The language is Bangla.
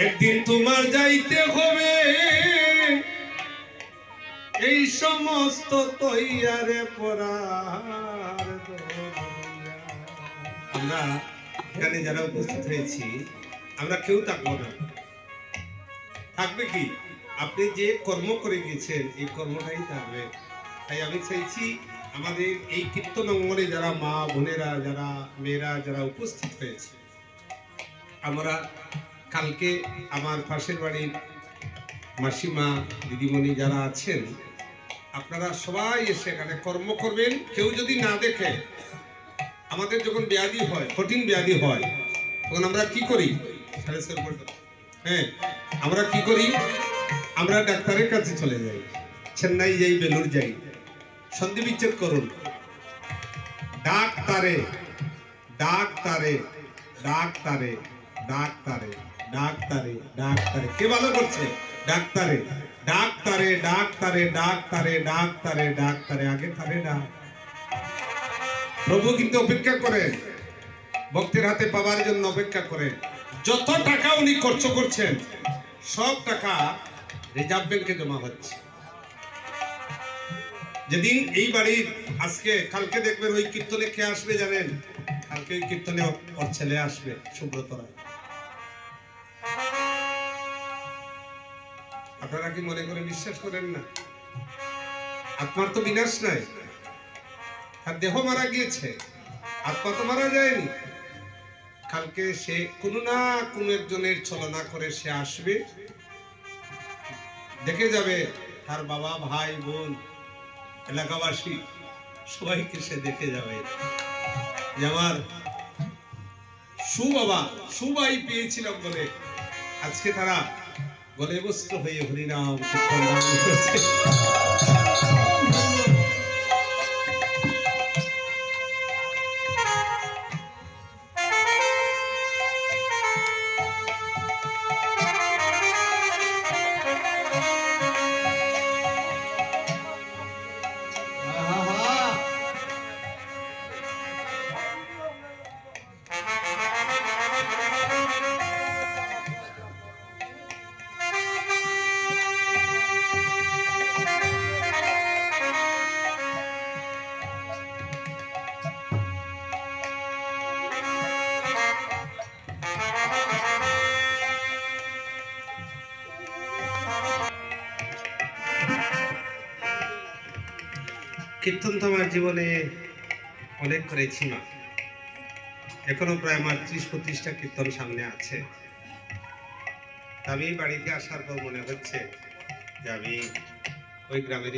একদিন তোমার যাইতে হবে এই সমস্ত তৈয়ারে পড়ার। আমরা এখানে যারা উপস্থিত হয়েছি আমরা কেউ থাকবো না, থাকবে কি? আপনি যে কর্ম করে গেছেন এই কর্মটাই থাকবে। তাই আমি চাইছি আমাদের এই কীর্তন অঙ্গনে যারা মা বোনেরা, যারা মেয়েরা যারা উপস্থিত হয়েছে, আমরা কালকে আমার পাশের বাড়ির মাসিমা দিদিমণি যারা আছেন আপনারা সবাই এসে এখানে কর্ম করবেন। কেউ যদি না দেখে, আমাদের যখন ব্যাধি হয়, কঠিন ব্যাধি হয়, তখন আমরা কি করি? হ্যাঁ, আমরা কি করি? আমরা ডাক্তারের কাছে চলে যাই, চেন্নাই যাই, বেলুর যাই, সন্ধি বিচ্ছেদ করুন। ডাক্তারে ডাক্তারে ডাক্তারে ডাক্তারে ডাক্তারে ডাক্তারে কে ভালো করছে? ডাক্তারে ডাক্তারে ডাক্তারে ডাক্তারে ডাক্তারে ডাক্তারে আগে তারে না। প্রভু কিন্তু অপেক্ষা করেন, ভক্তের হাতে পাওয়ার জন্য অপেক্ষা করেন। যত টাকা উনি খরচ করছেন সব টাকা রিজার্ভ ব্যাংকে জমা হচ্ছে। যেদিন এই বাড়ির আজকে কালকে দেখবেন ওই কীর্তনে কে আসবে জানেন? কালকে ওই কীর্তনে ওর ছেলে আসবে, সুব্রত রায়। আপনারা কি মনে করে বিশ্বাস করেন না? আত্মার তো বিনাশ নাই, আর দেহ মারা গিয়েছে, আত্মা তো মারা যায়নি। কালকে সে কোনো না কোনো একজনের ছলনা করে সে আসবে, দেখে যাবে তার বাবা, ভাই, বোন, এলাকাবাসী সবাইকে সে দেখে যাবে যে আমার সুবাবা সুবাই পেয়েছিলাম বলে আজকে তারা গলে বস্ত্র হয়ে হরিনাম কীর্তন করছে। কীর্তন তো আমার জীবনে অনেক করেছি না, এখনো প্রায় আমার 30-35টা কীর্তন সামনে আছে। আমি বাড়িতে আসার পর মনে হচ্ছে যে আমি ওই গ্রামের